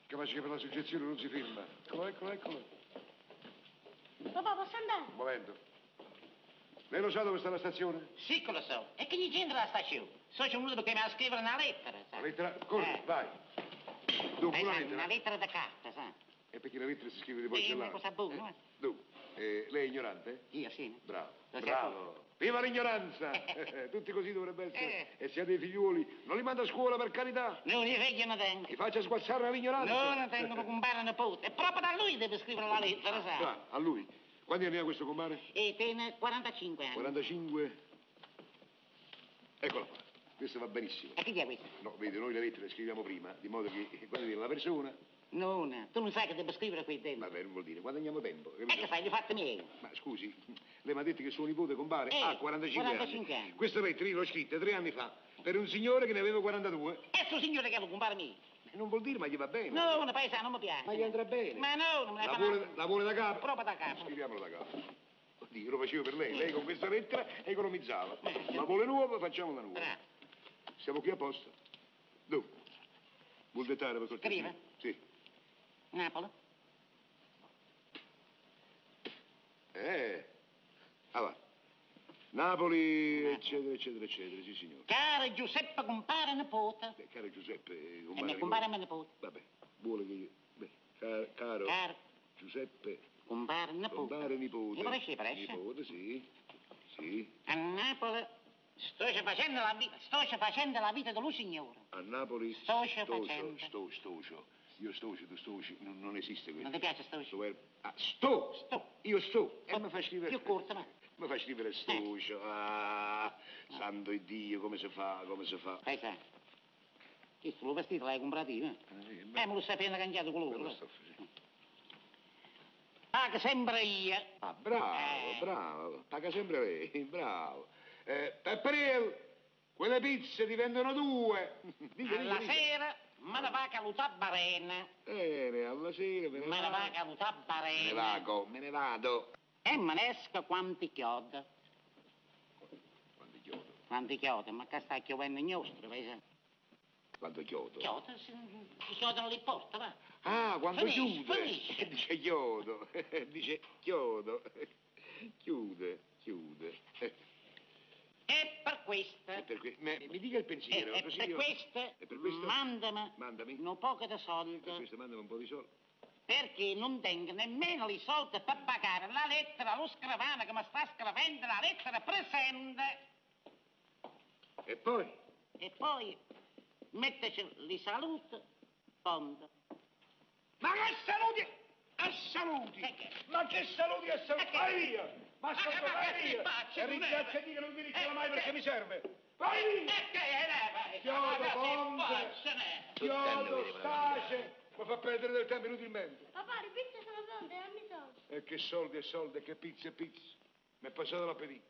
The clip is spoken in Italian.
Capace che per la suggezione non si firma. Eccolo. Papà, posso andare? Un momento. Lei lo sa dove sta la stazione? Sì che lo so. E che gli c'entra la stazione? So c'è venuto perché mi ha scritto una lettera, sa? La lettera? Corri, vai. Dunque, una lettera. Una lettera da carta, sa? E perché la lettera si scrive di È una porcellana? cosa buona, Dunque, lei è ignorante? Io sì. Bravo. Lo Bravo. Viva l'ignoranza! Tutti così dovrebbe essere. E se ha dei figliuoli, non li manda a scuola, per carità. Non i figli non tengo. Li faccia sguazzare all'ignoranza. No, non tengono compare nipote. E proprio da lui deve scrivere la lettera, sa? Ah, a lui. Quanti anni ha questo compare? E tiene 45 anni. 45. Eccola qua. Questo va benissimo. E chi è questo? No, vedi, noi le lettere le scriviamo prima, di modo che quando viene la persona. Non, tu non sai che devo scrivere qui dentro. Vabbè, non vuol dire, guadagniamo tempo. E che fai, li fatti miei? Ma scusi, lei mi ha detto che suo nipote compare ha 45 anni. Questa lettera io l'ho scritta 3 anni fa per un signore che ne aveva 42. E sto signore che lo compare mio? Non vuol dire, ma gli va bene. No, una paesana non mi piace. Ma gli andrà bene. Ma no, non me la la vuole da capo? Proprio da capo. Scriviamolo da capo. Oddio, lo facevo per lei. Lei con questa lettera economizzava. La vuole nuova, facciamo la nuova. Bravo. Siamo qui apposta. Dunque, vuol dettare per cortesia? Scriva. Sì. Napoli. Va. Napoli, eccetera, sì signore. Caro Giuseppe compare nipote. Caro Giuseppe, E mi compare mio nipote. Vabbè, vuole che io... Beh, caro Giuseppe... Compare nipote. Compare nipote. Gli paresce? Nipote, sì. A Napoli sto facendo la vita dello signore. A Napoli... Sto facendo. Io stocio, tu stoci, non esiste questo. Non ti piace stocio? Sto. Io sto. E mi fa scrivere... Più corto, no? Mi fa scrivere stocio. Santo Dio, come si fa? Sai. Questo lo vestito l'hai comprato io, me lo stai appena cambiato colore. Paga sempre io. Ah, bravo. Paga sempre lei, bravo. Pepperel, quelle pizze diventano 2. Alla sera me ne va a calutare barena. Bene, alla sera me ne va a calutare barena. Me ne vado. E me ne esco quanti chiodi. Quanti chiodi? Ma che sta chiovendo in nostro, vedi? Quanto chiodo? Si chiodono le porte, va. Ah, quando Finisce. chiude. Dice chiodo. Dice chiodo. Chiude. E per questo. Mi dica il pensiero. E per questo mandami un poco di soldi. Per questo mandami un po' di soldi. Perché non tengo nemmeno i soldi per pagare la lettera allo scrivano che mi sta scrivendo la lettera presente. E poi? E poi metteci li salute, fondo. Ma che saluti? Ma che saluti? Vai via! Vai via! E ringrazia Dio che non mi richiama mai perché mi serve. Vai via! Chiodo, stace. Mi fa perdere del tempo inutilmente. Papà, le pizze sono pronte, dammi i soldi. E che soldi, che pizza. Mi è passato l'appetito.